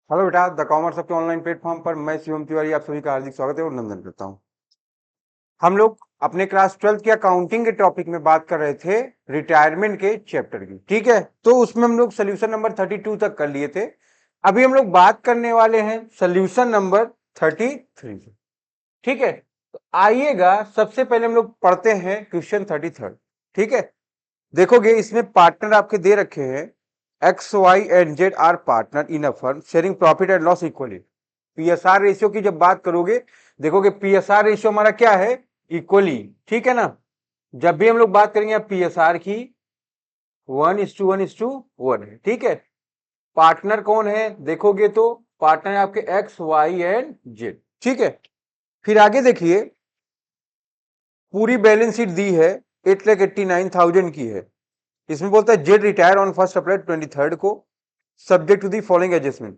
Hello बेटा, the commerce के online platform पर मैं शिवम तिवारी आप सभी का हार्दिक स्वागत है और नंदन करता हूं। हम लोग अपने क्लास 12th की अकाउंटिंग के टॉपिक में बात कर रहे थे रिटायरमेंट के चैप्टर की। ठीक है, तो उसमें हम लोग सोल्यूशन नंबर 32 तक कर लिए थे। अभी हम लोग बात करने वाले हैं सोल्यूशन नंबर 33। ठीक है, तो आइएगा सबसे पहले हम लोग पढ़ते हैं क्वेश्चन 33। ठीक है, देखोगे इसमें पार्टनर आपके दे रखे हैं X Y and Z are partner in a firm sharing profit and loss equally. PSR ratio की जब बात करोगे, देखोगे पीएसआर रेशियो हमारा क्या है, इक्वली। ठीक है ना, जब भी हम लोग बात करेंगे पीएसआर की 1:1:1 है। ठीक है, पार्टनर कौन है देखोगे तो पार्टनर है आपके एक्स वाई एंड जेड। ठीक है, फिर आगे देखिए पूरी बैलेंस शीट दी है 8,89,000 की है। इसमें बोलता है जेड रिटायर ऑन 1 अप्रैल 23 को subject to the following adjustment.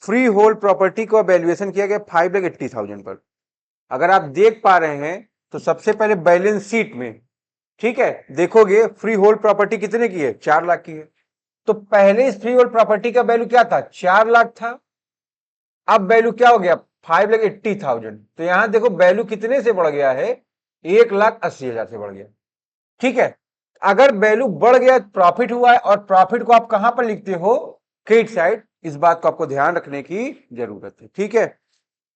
Freehold property को वैल्यूएशन किया गया 5,80,000 पर। अगर आप देख पा रहे हैं तो सबसे पहले बैलेंस शीट में, ठीक है, देखोगे फ्री होल्ड प्रॉपर्टी कितने की है, 4 लाख की है। तो पहले इस फ्री होल्ड प्रॉपर्टी का वैल्यू क्या था, 4 लाख था। अब वैल्यू क्या हो गया, 5,80,000। तो यहां देखो वैल्यू कितने से बढ़ गया है, 1,80,000 से बढ़ गया। ठीक है, अगर वैल्यू बढ़ गया प्रॉफिट हुआ है, और प्रॉफिट को आप कहां पर लिखते हो, क्रेडिट साइड। इस बात को आपको ध्यान रखने की जरूरत है। ठीक है,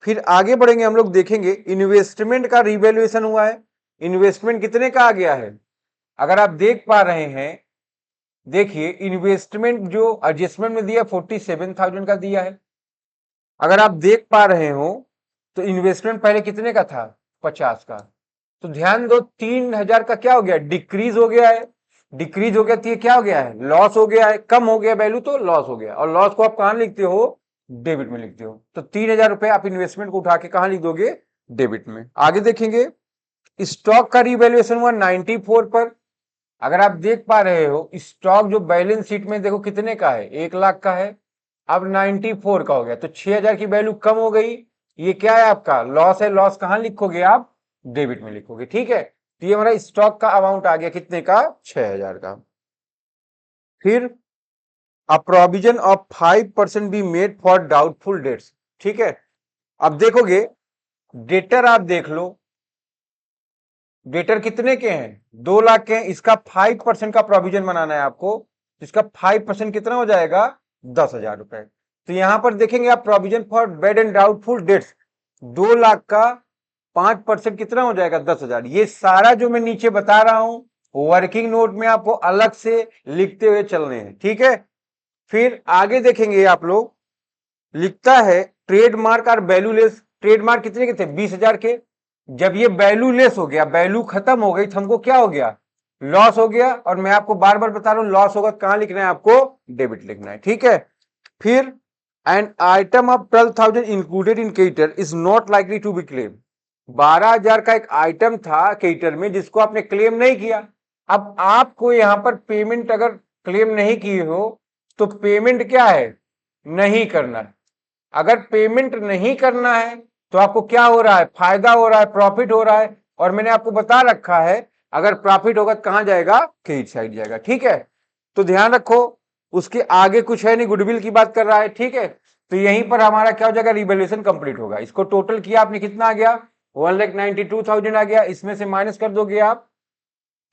फिर आगे बढ़ेंगे, हम लोग देखेंगे इन्वेस्टमेंट का रिवैल्यूएशन हुआ है। इन्वेस्टमेंट कितने का आ गया है, अगर आप देख पा रहे हैं, देखिए इन्वेस्टमेंट जो एडजस्टमेंट में दिया 47,000 का दिया है। अगर आप देख पा रहे हो तो इन्वेस्टमेंट पहले कितने का था, 50 का। तो ध्यान दो 3,000 का क्या हो गया, डिक्रीज हो गया है। डिक्रीज हो गया तो ये क्या हो गया है, लॉस हो गया है। कम हो गया वैल्यू तो लॉस हो गया, और लॉस को आप कहां लिखते हो, डेबिट में लिखते हो। तो 3,000 रुपए आप इन्वेस्टमेंट को उठा के कहां लिख दोगे, डेबिट में। आगे देखेंगे स्टॉक का रिवैल्यूएशन हुआ 94 पर। अगर आप देख पा रहे हो स्टॉक जो बैलेंस शीट में देखो कितने का है, 1 लाख का है। अब 94 का हो गया तो 6,000 की वैल्यू कम हो गई। ये क्या है, आपका लॉस है। लॉस कहां लिखोगे आप, डेबिट में लिखोगे। ठीक है, तो ये हमारा स्टॉक का अमाउंट आ गया कितने का, 6,000 का। फिर a provision of 5% be made for doubtful debts. ठीक है, अब देखोगे डेटर आप देख लो, डेटर कितने के हैं, 2 लाख के हैं। इसका 5% का प्रोविजन बनाना है आपको। इसका 5% कितना हो जाएगा, 10,000 रुपए। तो यहां पर देखेंगे आप provision for bed and doubtful dates, 2 lakh का 5% कितना हो जाएगा, 10,000। ये सारा जो मैं नीचे बता रहा हूं वर्किंग नोट में आपको अलग से लिखते हुए चलने हैं। ठीक है, फिर आगे देखेंगे आप लोग, लिखता है ट्रेडमार्क और वैल्यूलेस। ट्रेडमार्क कितने के थे, 20,000 के। जब ये वैल्यूलेस हो गया, वैल्यू खत्म हो गई, तो हमको क्या हो गया, लॉस हो गया। और मैं आपको बार बार बता रहा हूं लॉस होगा तो कहां लिखना है आपको, डेबिट लिखना है। ठीक है, फिर an item of 12,000 included in creditor is not likely to be claim. 12,000 का एक आइटम था क्रेडिटर में जिसको आपने क्लेम नहीं किया। अब आपको यहां पर पेमेंट अगर क्लेम नहीं किए हो तो पेमेंट क्या है, नहीं करना है। अगर पेमेंट नहीं करना है तो आपको क्या हो रहा है, फायदा हो रहा है, प्रॉफिट हो रहा है। और मैंने आपको बता रखा है अगर प्रॉफिट होगा तो कहां जाएगा, क्रेडिट साइड जाएगा। ठीक है, तो ध्यान रखो, उसके आगे कुछ है नहीं, गुडविल की बात कर रहा है। ठीक है, तो यहीं पर हमारा क्या हो जाएगा, रिवैल्यूएशन कंप्लीट होगा। इसको टोटल किया आपने, कितना आ गया, 1,92,000 आ गया। इसमें से माइनस कर दोगे आप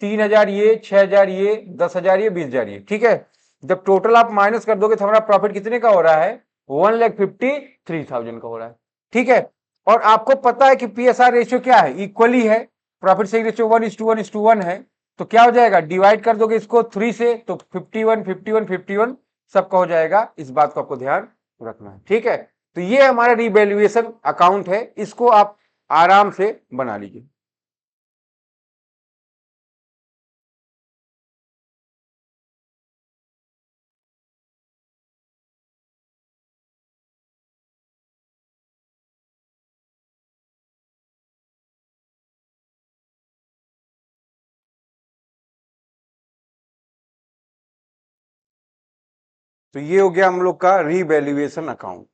3,000 ये, 6,000 ये, 10,000 ये, 20,000 ये। ठीक है, जब टोटल आप माइनस कर दोगे तो हमारा प्रॉफिट कितने का हो रहा है, 1,53,000 का हो रहा है। ठीक है, और आपको पता है कि पीएसआर रेशियो क्या है, इक्वली है। प्रॉफिट सेलिंग रेशियो 1:1:1 है। तो क्या हो जाएगा, डिवाइड कर दोगे इसको 3 से तो 51 51 51 सबका हो जाएगा। इस बात को आपको ध्यान रखना है। ठीक है, तो ये हमारा रिवैल्यूएशन अकाउंट है, इसको आप आराम से बना लीजिए। तो ये हो गया हम लोग का रीवैल्यूएशन अकाउंट।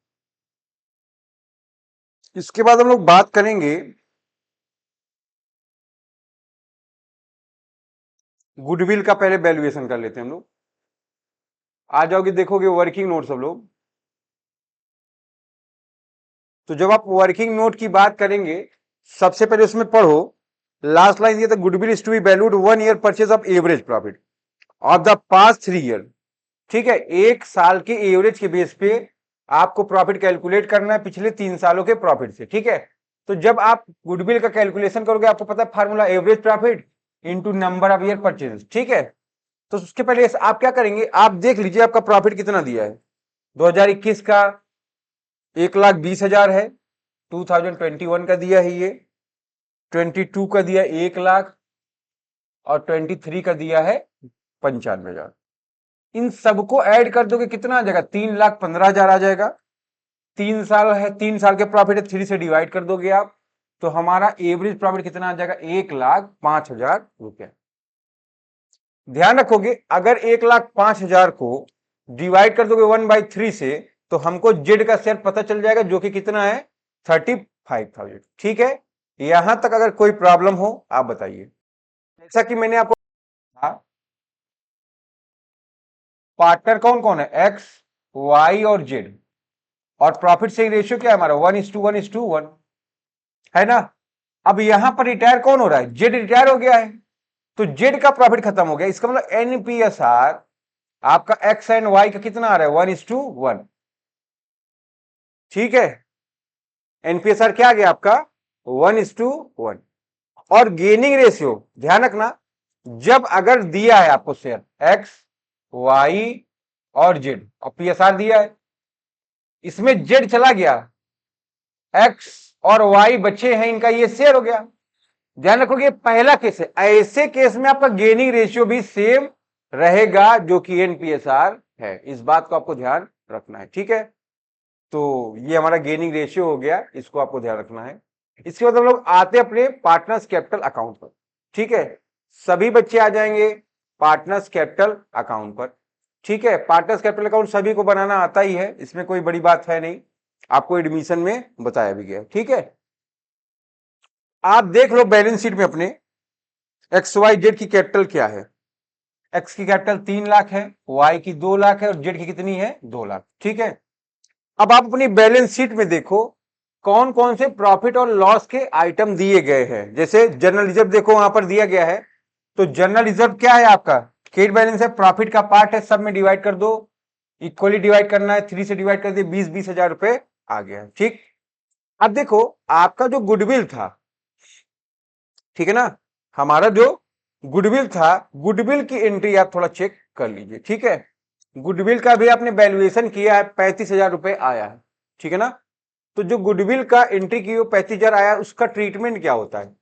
इसके बाद हम लोग बात करेंगे गुडविल का। पहले वैल्यूएशन कर लेते हैं हम लोग। आ जाओगे देखोगे वर्किंग नोट सब लोग, तो जब आप वर्किंग नोट की बात करेंगे, सबसे पहले उसमें पढ़ो, लास्ट लाइन ये था, goodwill is to be valued 1 year purchase of average profit of the past 3 year. ठीक है, 1 साल के एवरेज के बेस पे आपको प्रॉफिट कैलकुलेट करना है पिछले 3 सालों के प्रॉफिट से। ठीक है, तो जब आप गुडविल का कैलकुलेशन करोगे, आपको पता है formula average profit into number of year purchase. ठीक है, तो उसके पहले आप क्या करेंगे, आप देख लीजिए आपका प्रॉफिट कितना दिया है। 2021 का 1,20,000 है, 2021 का दिया है ये, 22 का दिया 1 लाख और 23 का दिया है 95,000। इन सबको ऐड कर दोगे कितना आ जाएगा, 3,15,000 आ जाएगा। 3 साल है, 3 साल के प्रॉफिट है, 3 से डिवाइड कर दोगे आप, तो हमारा एवरेज प्रॉफिट कितना आ जाएगा, 1,05,000 रुपया। ध्यान रखोगे, अगर 1,05,000 को डिवाइड कर दोगे 1/3 से, तो हमको जेड का शेयर पता चल जाएगा, जो कि कितना है, 35,000। ठीक है, यहां तक अगर कोई प्रॉब्लम हो आप बताइए। जैसा कि मैंने आपको कहा, पार्टनर कौन कौन है, एक्स, वाई और जेड, और प्रॉफिट से रेशियो क्या है हमारा, 1:1:1 है ना। अब यहां पर रिटायर कौन हो रहा है, जेड रिटायर हो गया है, तो जेड का प्रॉफिट खत्म हो गया। इसका मतलब एनपीएसआर आपका एक्स एंड वाई का कितना आ रहा है, 1:1। ठीक है, एनपीएसआर क्या आ गया आपका, 1:1। और गेनिंग रेशियो ध्यान रखना, जब अगर दिया है आपको शेयर एक्स, वाई और जेड, और पीएसआर दिया है, इसमें जेड चला गया, एक्स और वाई बचे हैं, इनका ये शेयर हो गया। ध्यान रखोगे पहला केस है, ऐसे केस में आपका गेनिंग रेशियो भी सेम रहेगा, जो कि एनपीएसआर है। इस बात को आपको ध्यान रखना है। ठीक है, तो ये हमारा गेनिंग रेशियो हो गया, इसको आपको ध्यान रखना है। इसके बाद हम लोग आते हैं अपने पार्टनर्स कैपिटल अकाउंट पर। ठीक है, सभी बच्चे आ जाएंगे पार्टनर्स कैपिटल अकाउंट पर। ठीक है, पार्टनर्स कैपिटल अकाउंट सभी को बनाना आता ही है, इसमें कोई बड़ी बात है नहीं, आपको एडमिशन में बताया भी गया। ठीक है, आप देख लो बैलेंस शीट में अपने एक्स वाई जेड की कैपिटल क्या है। एक्स की कैपिटल 3 लाख है, वाई की 2 लाख है और जेड की कितनी है, 2 लाख। ठीक है, अब आप अपनी बैलेंस शीट में देखो कौन कौन से प्रॉफिट और लॉस के आइटम दिए गए हैं। जैसे जनरल रिजर्व देखो वहां पर दिया गया है, तो जनरल रिजर्व क्या है आपका, क्रेडिट बैलेंस है, प्रॉफिट का पार्ट है, सब में डिवाइड कर दो, इक्वली डिवाइड करना है, 3 से डिवाइड कर दिए, 20,000 रुपए आ गया। ठीक, अब देखो आपका जो गुडविल था, ठीक है ना, हमारा जो गुडविल था, गुडविल की एंट्री आप थोड़ा चेक कर लीजिए। ठीक है, गुडविल का भी आपने वैल्यूएशन किया है, 35,000 रुपए आया है। ठीक है ना, तो जो गुडविल का एंट्री की वो 35,000 आया, उसका ट्रीटमेंट क्या होता है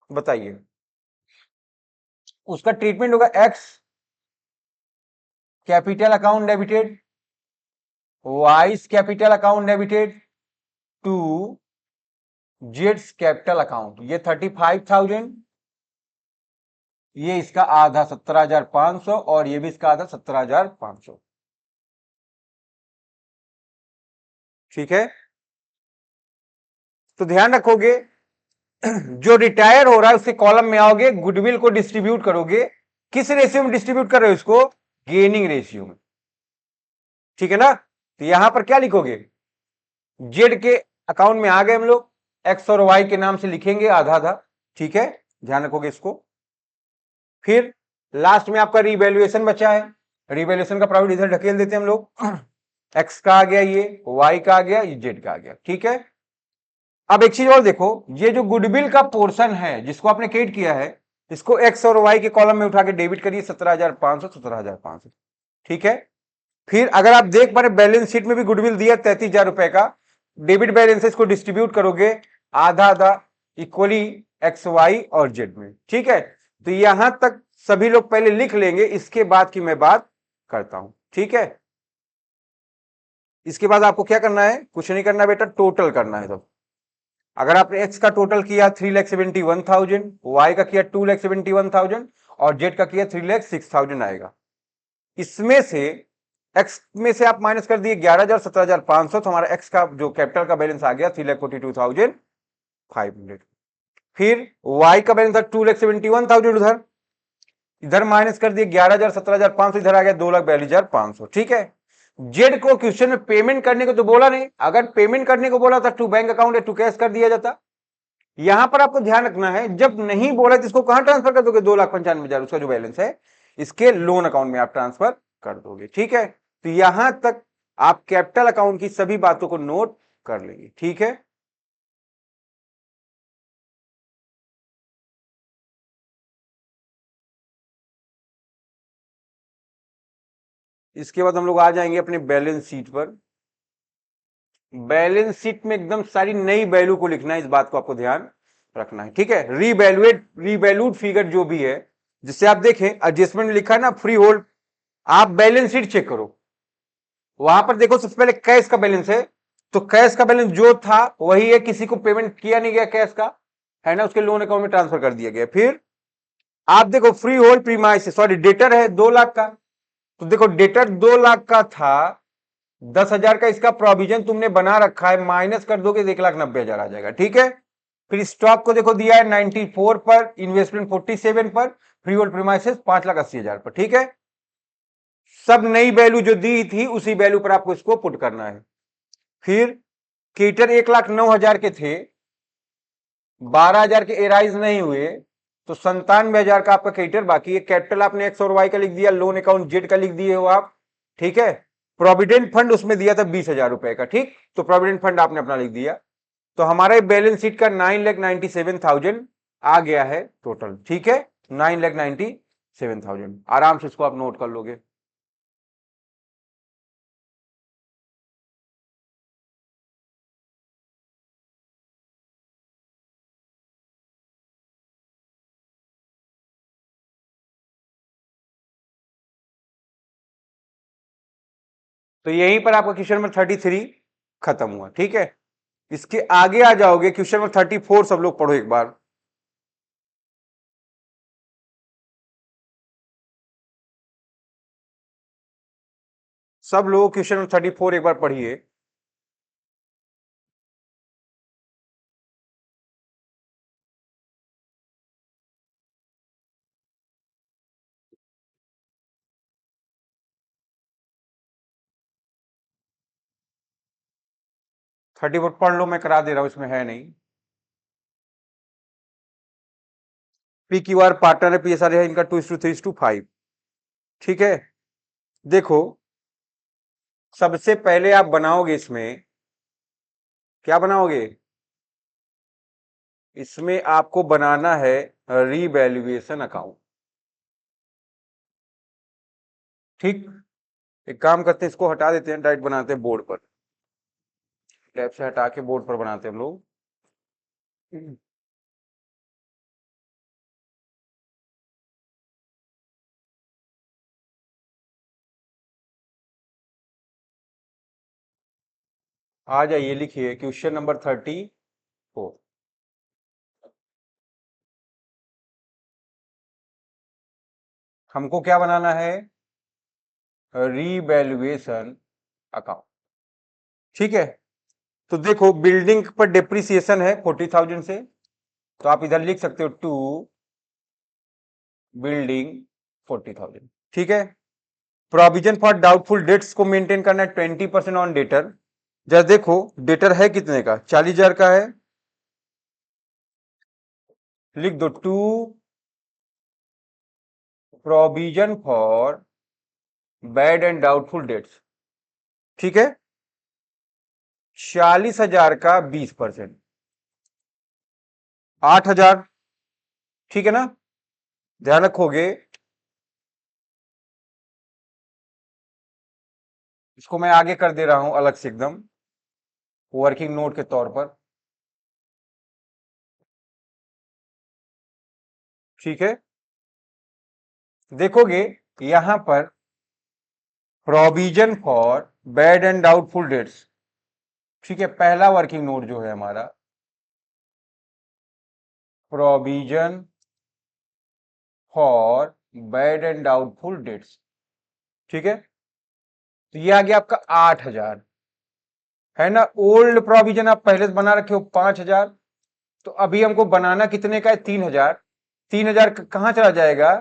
बताइए। उसका ट्रीटमेंट होगा X capital account debited, Y's capital account debited to जेड्स कैपिटल अकाउंट। ये 35,000, ये इसका आधा 17,500 और ये भी इसका आधा 17,500। ठीक है, तो ध्यान रखोगे जो रिटायर हो रहा है उसके कॉलम में आओगे, गुडविल को डिस्ट्रीब्यूट करोगे, किस रेशियो में डिस्ट्रीब्यूट कर रहे हो इसको, गेनिंग रेशियो में। ठीक है ना, तो यहां पर क्या लिखोगे, जेड के अकाउंट में आ गए हम लोग, एक्स और वाई के नाम से लिखेंगे आधा आधा। ठीक है, ध्यान रखोगे इसको। फिर लास्ट में आपका रिवैल्यूएशन बचा है, रिवैल्यूएशन का प्रॉफिट इधर ढकेल देते हैं हम लोग, एक्स का आ गया, ये वाई का आ गया, ये जेड का आ गया। ठीक है, अब एक चीज और देखो, ये जो गुडविल का पोर्शन है जिसको आपने क्रेडिट किया है, इसको एक्स और वाई के कॉलम में उठा के डेबिट करिए, 17,500 17,500। ठीक है, फिर अगर आप देख पा रहे बैलेंस शीट में भी गुडविल दिया 33,000 रुपए का, डेबिट बैलेंस है, इसको डिस्ट्रीब्यूट करोगे आधा आधा इक्वली एक्स वाई और जेड में। ठीक है, तो यहां तक सभी लोग पहले लिख लेंगे, इसके बाद की मैं बात करता हूं। ठीक है, इसके बाद आपको क्या करना है, कुछ नहीं करना बेटा, टोटल करना है। तो अगर आपने एक्स का टोटल किया 3,71,000, वाई का किया 2,71,000 और जेड का किया 3,06,000 आएगा। इसमें से एक्स में से आप माइनस कर दिए 11,000 17,500, तो हमारा एक्स का जो कैपिटल का बैलेंस आ गया 3,42,500। फिर वाई का बैलेंस था 2,71,000, इधर माइनस कर दिए 11,000 17,500, इधर आ गया 2,42,500। ठीक है, जेड को क्वेश्चन में पेमेंट करने को तो बोला नहीं, अगर पेमेंट करने को बोला था टू बैंक अकाउंट या टू कैश कर दिया जाता। यहां पर आपको ध्यान रखना है, जब नहीं बोला तो इसको कहां ट्रांसफर कर दोगे, 2,95,000 उसका जो बैलेंस है इसके लोन अकाउंट में आप ट्रांसफर कर दोगे। ठीक है, तो यहां तक आप कैपिटल अकाउंट की सभी बातों को नोट कर लेंगे। ठीक है, इसके बाद हम लोग आ जाएंगे अपने बैलेंस शीट पर। बैलेंस शीट में एकदम सारी नई वैल्यू को लिखना है, इस बात को आपको ध्यान रखना है। ठीक है, रीवैल्यूड फिगर जो भी है, जिससे आप देखें एडजस्टमेंट लिखा है ना फ्री होल्ड, आप बैलेंस शीट चेक करो, वहां पर देखो सबसे पहले कैश का बैलेंस है, तो कैश का बैलेंस जो था वही है, किसी को पेमेंट किया नहीं गया कैश का, है ना, उसके लोन अकाउंट में ट्रांसफर कर दिया गया। फिर आप देखो free hold premise, sorry debtor है 2 लाख का, तो देखो डेटर 2 लाख का था, 10,000 का इसका प्रोविजन तुमने बना रखा है, माइनस कर दोगे 1,90,000 आ जाएगा। ठीक है, फिर स्टॉक को देखो दिया है 94 पर, इन्वेस्टमेंट 47 पर, फ्री होल्ड प्रीमाइसेस 5,80,000 पर। ठीक है, सब नई वैल्यू जो दी थी उसी वैल्यू पर आपको इसको पुट करना है। फिर केटर 1,09,000 के थे, 12,000 के एराइज नहीं हुए, तो 97,000 का आपका केटर बाकी है। कैपिटल आपने एक्स और वाई का लिख दिया, लोन अकाउंट जेड का लिख दिए हो आप। ठीक है, प्रोविडेंट फंड उसमें दिया था 20,000 रुपए का, ठीक, तो प्रोविडेंट फंड आपने अपना लिख दिया, तो हमारा बैलेंस शीट का 9,97,000 आ गया है टोटल। ठीक है, 9,97,000 आराम से इसको आप नोट कर लोगे। तो यहीं पर आपका क्वेश्चन नंबर 33 खत्म हुआ। ठीक है, इसके आगे आ जाओगे, क्वेश्चन नंबर 34 सब लोग पढ़ो एक बार। सब लोग क्वेश्चन नंबर 34 एक बार पढ़िए। थर्टी फोर पढ़ लो, मैं करा दे रहा हूं, इसमें है नहीं। पी क्यू आर पार्टनर है, पी एस आर है इनका 2:3:5। ठीक है, देखो सबसे पहले आप बनाओगे इसमें, क्या बनाओगे, इसमें आपको बनाना है रीवैल्यूएशन अकाउंट। ठीक, एक काम करते हैं, इसको हटा देते हैं, डायरेक्ट बनाते हैं बोर्ड पर, टैब से हटा के बोर्ड पर बनाते हैं हम लोग। आ जाइए, लिखिए क्वेश्चन नंबर 34। हमको क्या बनाना है, रीवैल्यूएशन अकाउंट। ठीक है, तो देखो बिल्डिंग पर डिप्रिसिएशन है 40,000 से, तो आप इधर लिख सकते हो टू बिल्डिंग 40,000। ठीक है, प्रोविजन फॉर डाउटफुल डेट्स को मेंटेन करना है 20% ऑन डेटर। जरा देखो डेटर है कितने का, 40,000 का है, लिख दो to provision for bad and doubtful debts. ठीक है, 40,000 का 20%, 8,000। ठीक है ना, ध्यान रखोगे, इसको मैं आगे कर दे रहा हूं अलग से एकदम वर्किंग नोट के तौर पर। ठीक है, देखोगे यहां पर provision for bad and doubtful debts. ठीक है, पहला वर्किंग नोट जो है हमारा, provision for bad and doubtful debts. ठीक है, तो ये आ गया आपका 8,000, है ना। ओल्ड प्रोविजन आप पहले से बना रखे हो 5,000, तो अभी हमको बनाना कितने का है, 3,000। 3,000 कहां चला जाएगा,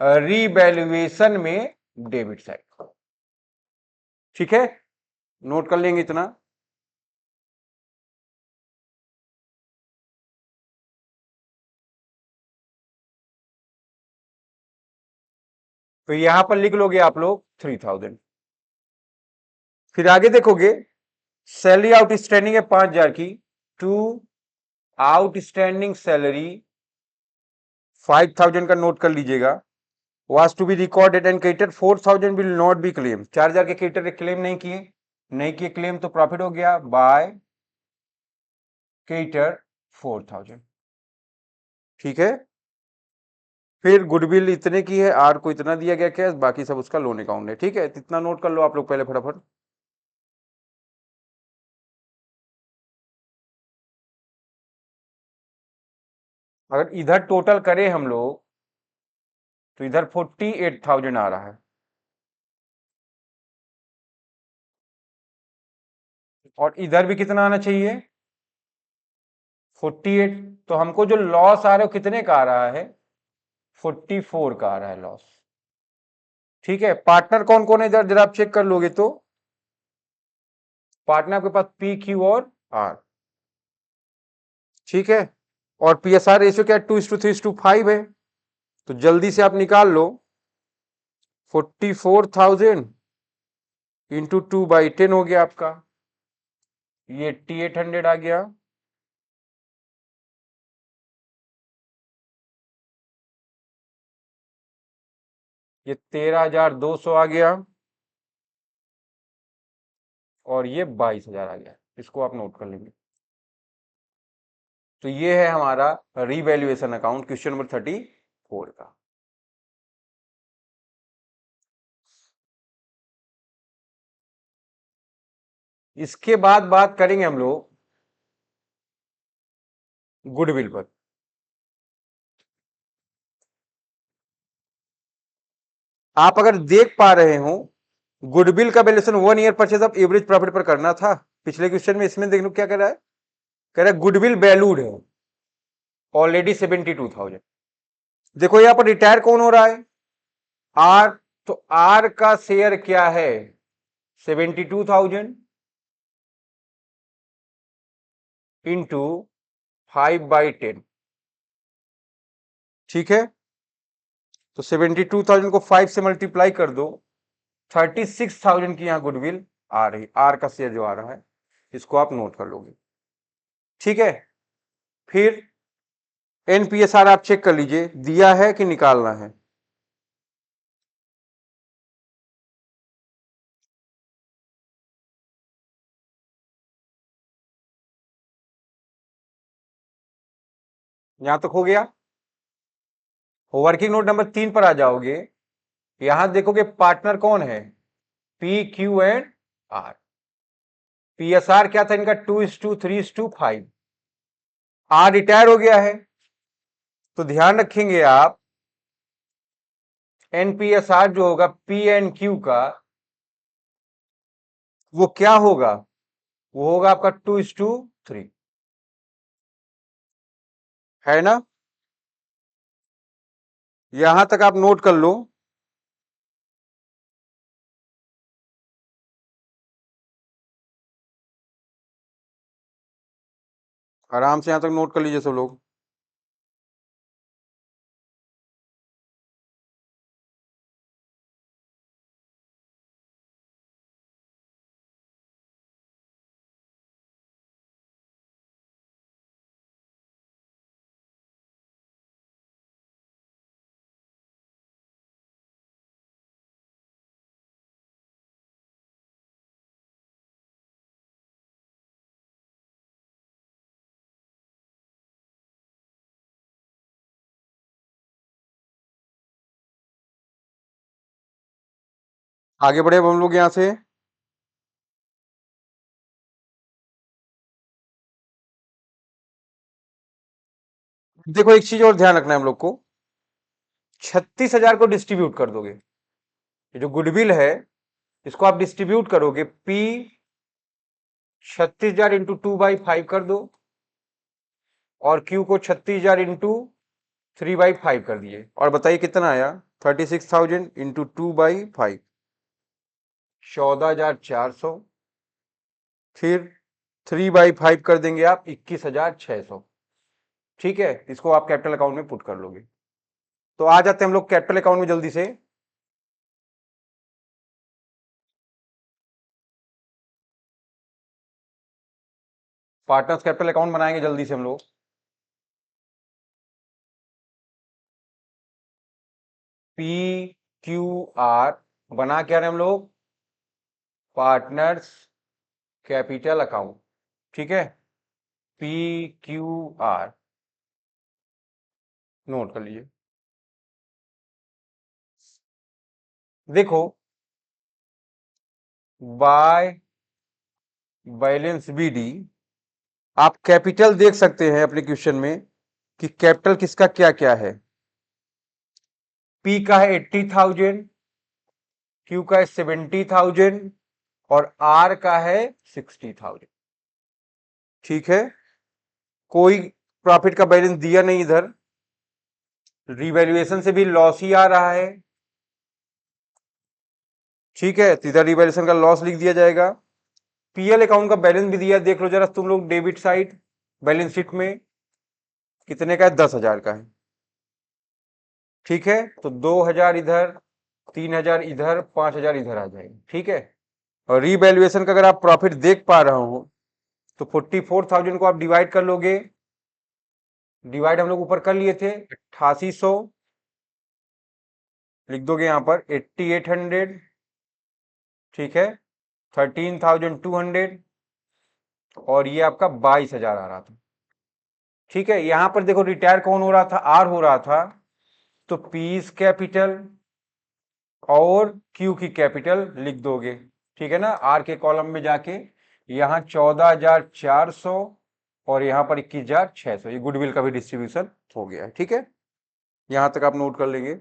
रीवैल्यूएशन में डेबिट साइड। ठीक है, नोट कर लेंगे इतना। तो यहां पर लिख लोगे आप लोग 3000। फिर आगे देखोगे सैलरी आउटस्टैंडिंग है 5000 की, टू आउटस्टैंडिंग सैलरी 5000 का नोट कर लीजिएगा। Was to be recorded and credited 4000 will not be claim. 4000 के क्रेडिटर क्लेम नहीं किए क्लेम तो प्रॉफिट हो गया बाय क्रेडिटर 4000। ठीक है, फिर गुडविल इतने की है, आर को इतना दिया गया कैश, बाकी सब उसका लोन अकाउंट है। ठीक है, इतना नोट कर लो आप लोग पहले फटाफट। अगर इधर टोटल करें हम लोग तो इधर 48,000 आ रहा है, और इधर भी कितना आना चाहिए 48। तो हमको जो लॉस आ रहा है वो कितने का आ रहा है 44 का आ रहा है लॉस। ठीक है, पार्टनर कौन कौन है इधर जरा आप चेक कर लोगे तो पार्टनर आपके पास पी क्यू और आर। ठीक है, और पीएसआर रेशियो क्या है 2:3:5 है। तो जल्दी से आप निकाल लो 44,000 इंटू 2/10 हो गया आपका, ये 8800 आ गया। ये 13,200 आ गया, और ये 22,000 आ गया। इसको आप नोट कर लेंगे। तो ये है हमारा रीवैल्यूएशन अकाउंट क्वेश्चन नंबर 34 का। इसके बाद बात करेंगे हम लोग गुडविल पर। आप अगर देख पा रहे हो गुडविल का valuation 1 year purchase of average profit पर करना था पिछले क्वेश्चन में। इसमें देख लो क्या कह रहा है, कह रहा है गुडविल वैल्यूड है ऑलरेडी 72,000। देखो यहां पर रिटायर कौन हो रहा है आर, तो आर का शेयर क्या है 72,000 इंटू 5/10। ठीक है, तो 72,000 को 5 से मल्टीप्लाई कर दो, 36,000 की यहां गुडविल आ रही, आर का शेयर जो आ रहा है, इसको आप नोट कर लोगे। ठीक है, फिर एनपीएसआर आप चेक कर लीजिए दिया है कि निकालना है। यहां तक हो गया। वर्किंग नोट नंबर 3 पर आ जाओगे, यहां देखोगे पार्टनर कौन है P Q and R. PSR क्या था इनका 2:3:5। आर रिटायर हो गया है, तो ध्यान रखेंगे आप एनपीएसआर जो होगा पी एंड क्यू का वो क्या होगा, वो होगा आपका 2:3, है ना। यहां तक आप नोट कर लो। आराम से यहां तक नोट कर लीजिए सब लोग। आगे बढ़े अब हम लोग यहां से। देखो एक चीज और ध्यान रखना है हम लोग को, 36,000 को डिस्ट्रीब्यूट कर दोगे। ये जो गुडविल है इसको आप डिस्ट्रीब्यूट करोगे, पी 36,000 इंटू 2/5 कर दो, और क्यू को 36,000 इंटू 3/5 कर दिए, और बताइए कितना आया 36,000 इंटू 2/5। 14,400, फिर 3/5 कर देंगे आप 21,600। ठीक है, इसको आप कैपिटल अकाउंट में पुट कर लोगे। तो आ जाते हैं हम लोग कैपिटल अकाउंट में जल्दी से। पार्टनर्स कैपिटल अकाउंट बनाएंगे जल्दी से हम लोग। PQR बना क्या रहे हम लोग, पार्टनर्स कैपिटल अकाउंट। ठीक है, PQR नोट कर लीजिए। देखो, बाय बैलेंस BD आप कैपिटल देख सकते हैं अपने क्वेश्चन में कि कैपिटल किसका क्या क्या है। P का है 80,000, Q का है 70,000 और R का है 60,000। ठीक है, कोई प्रॉफिट का बैलेंस दिया नहीं इधर, रिवैल्यूएशन से भी लॉस ही आ रहा है। ठीक है, तो इधर रिवैल्यूएशन का लॉस लिख दिया जाएगा। PL अकाउंट का बैलेंस भी दिया, देख लो जरा तुम लोग डेबिट साइड बैलेंस शीट में कितने का है, 10,000 का है। ठीक है, तो 2,000 इधर, 3,000 इधर, 5,000 इधर आ जाएगा। ठीक है, और रीवैल्यूएशन का अगर आप प्रॉफिट देख पा रहे हो तो 44,000 को आप डिवाइड कर लोगे। डिवाइड हम लोग ऊपर कर लिए थे, 8800 लिख दोगे यहां पर, 8800। ठीक है, 13,200 और ये आपका 22,000 आ रहा था। ठीक है, यहां पर देखो रिटायर कौन हो रहा था, आर हो रहा था, तो पीस कैपिटल और क्यू की कैपिटल लिख दोगे। ठीक है ना, आर के कॉलम में जाके यहाँ 14,400 और यहाँ पर 21,600, ये गुडविल का भी डिस्ट्रीब्यूशन हो गया है। ठीक है, यहां तक आप नोट कर लेंगे।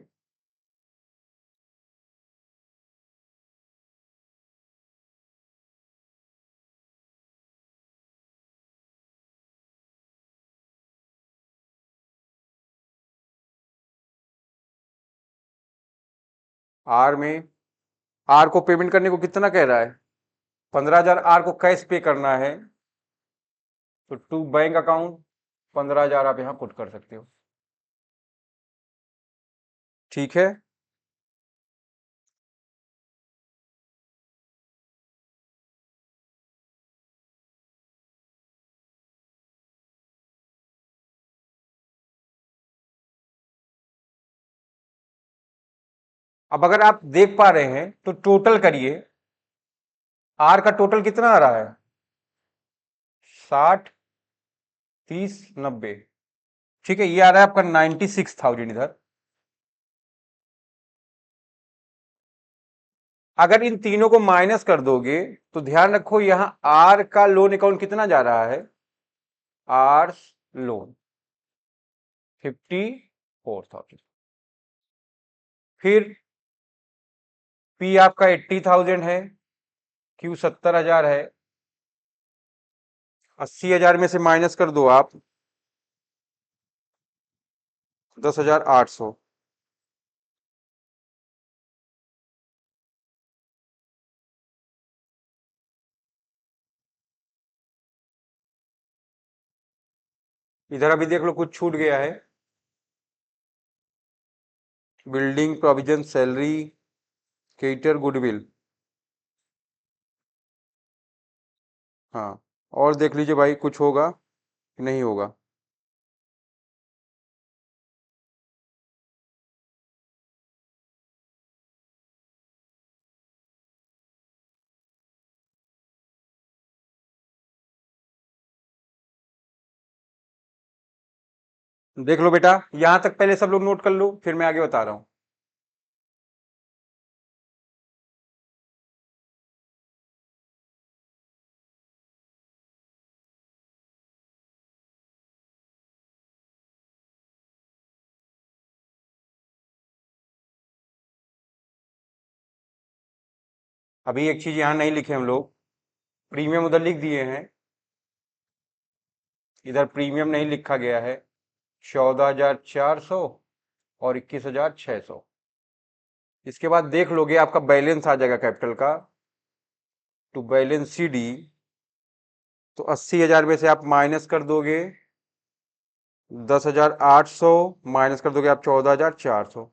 आर में, आर को पेमेंट करने को कितना कह रहा है, 15,000 आर को कैश पे करना है, तो टू बैंक अकाउंट 15,000 आप यहां पुट कर सकते हो। ठीक है, अब अगर आप देख पा रहे हैं तो टोटल करिए, आर का टोटल कितना आ रहा है, 60, 30, 90। ठीक है, ये आ रहा है आपका 96,000 इधर। अगर इन तीनों को माइनस कर दोगे तो ध्यान रखो यहां आर का लोन अकाउंट कितना जा रहा है, आर लोन 54,000। फिर पी आपका 80,000 है, क्यू 70,000 है, 80,000 में से माइनस कर दो आप 10,800। इधर अभी देख लो कुछ छूट गया है, building provision salary creditor goodwill. हाँ, और देख लीजिए भाई कुछ होगा कि नहीं होगा। देख लो बेटा, यहां तक पहले सब लोग नोट कर लो, फिर मैं आगे बता रहा हूं। अभी एक चीज यहां नहीं लिखे हम लोग, प्रीमियम उधर लिख दिए हैं, इधर प्रीमियम नहीं लिखा गया है, 14,400 और 21,600। इसके बाद देख लोगे आपका बैलेंस आ जाएगा कैपिटल का, टू बैलेंस सी डी, तो 80,000 में से आप माइनस कर दोगे 10,800, माइनस कर दोगे आप 14,400,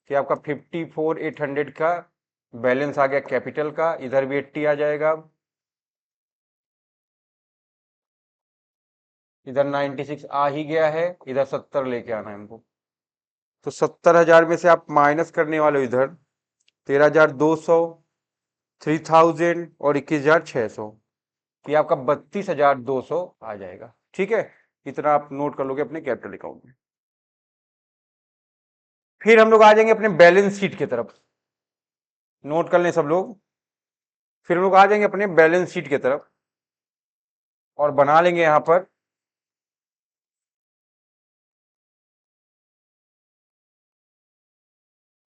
कि आपका 54,800 का बैलेंस आ गया कैपिटल का। इधर भी 80 आ जाएगा, इधर 96 आ ही गया है, इधर 70 लेके आना है हमको। तो 70,000 में से आप माइनस करने वाले हो इधर 13,200, 3,000 और 21,600, ये आपका 32,200 आ जाएगा। ठीक है, इतना आप नोट कर लोगे अपने कैपिटल अकाउंट में। फिर हम लोग आ जाएंगे अपने बैलेंस शीट की तरफ, नोट कर लें सब लोग। फिर हम लोग आ जाएंगे अपने बैलेंस शीट की तरफ और बना लेंगे यहां पर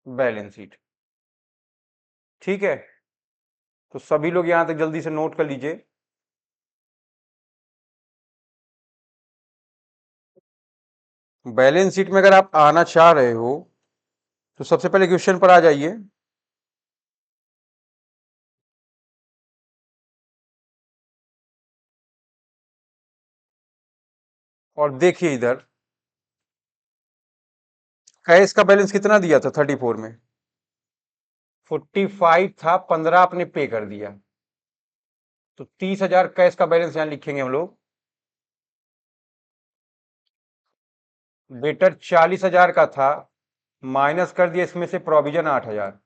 बैलेंस शीट। ठीक है, तो सभी लोग यहां तक जल्दी से नोट कर लीजिए। बैलेंस शीट में अगर आप आना चाह रहे हो तो सबसे पहले क्वेश्चन पर आ जाइए। और देखिए इधर कैश का बैलेंस कितना दिया था 34 में, 45 था, 15 आपने पे कर दिया, तो 30,000 कैश का बैलेंस यहां लिखेंगे हम लोग। बेटर 40,000 का था, माइनस कर दिया इसमें से प्रोविजन 8,000,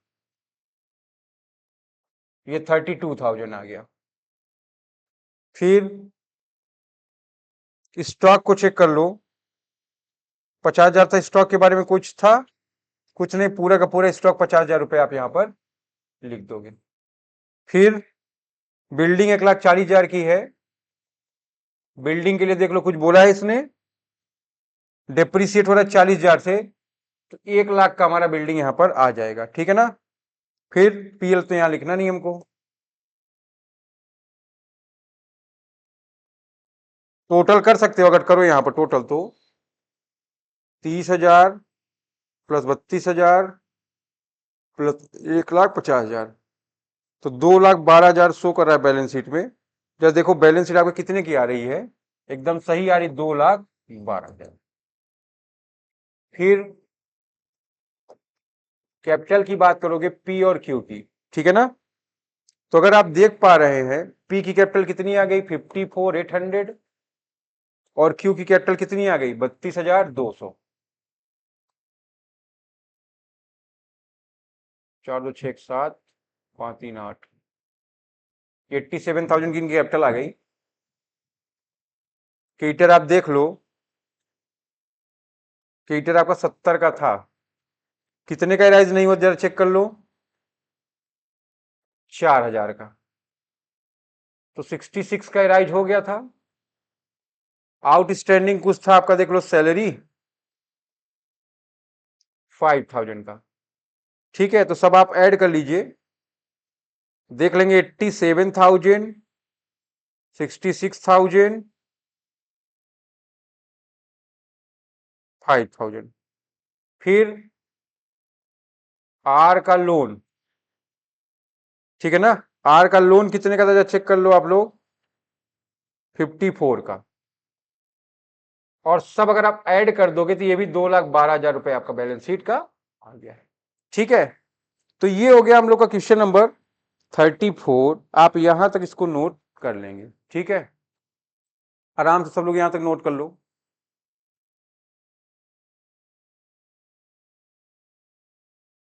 ये 32,000 आ गया। फिर स्टॉक को चेक कर लो, 50,000 था स्टॉक के बारे में, कुछ था कुछ नहीं, पूरा का पूरा स्टॉक 50,000 रुपए आप यहां पर लिख दोगे। फिर बिल्डिंग 1,40,000 की है, बिल्डिंग के लिए देख लो कुछ बोला है इसने, डेप्रिसिएट हो रहा है 40,000 से, तो 1,00,000 का हमारा बिल्डिंग यहां पर आ जाएगा। ठीक है ना, फिर पीएल तो यहां लिखना नहीं हमको। टोटल कर सकते हो अगर करो यहां पर टोटल, तो 30,000 प्लस 32,000 प्लस 1,50,000, तो 2,12,000 शो कर रहा है बैलेंस शीट में। जब देखो बैलेंस शीट आपको कितने की आ रही है, एकदम सही आ रही, 2,12,000। फिर कैपिटल की बात करोगे पी और क्यू की, ठीक है ना, तो अगर आप देख पा रहे हैं पी की कैपिटल कितनी आ गई 54,800, और क्यू की कैपिटल कितनी आ गई 32,200। 4 2 6 7 5 3 8, 87,000 की इनकी कैपिटल आ गई। क्रेडिटर आप देख लो, क्रेडिटर आपका 70 का था, कितने का राइज नहीं हुआ जरा चेक कर लो, 4,000 का, तो 66 का राइज हो गया था। आउटस्टैंडिंग कुछ था आपका, देख लो सैलरी 5,000 का। ठीक है, तो सब आप ऐड कर लीजिए, देख लेंगे 87,000, 66,000, 5,000। फिर आर का लोन, ठीक है ना, आर का लोन कितने का था चेक कर लो आप लोग, 54 का, और सब अगर आप ऐड कर दोगे तो ये भी 2,12,000 रुपए आपका बैलेंस शीट का आ गया है। ठीक है, तो ये हो गया हम लोग का क्वेश्चन नंबर 34। आप यहां तक इसको नोट कर लेंगे। ठीक है, आराम से सब लोग यहां तक नोट कर लो।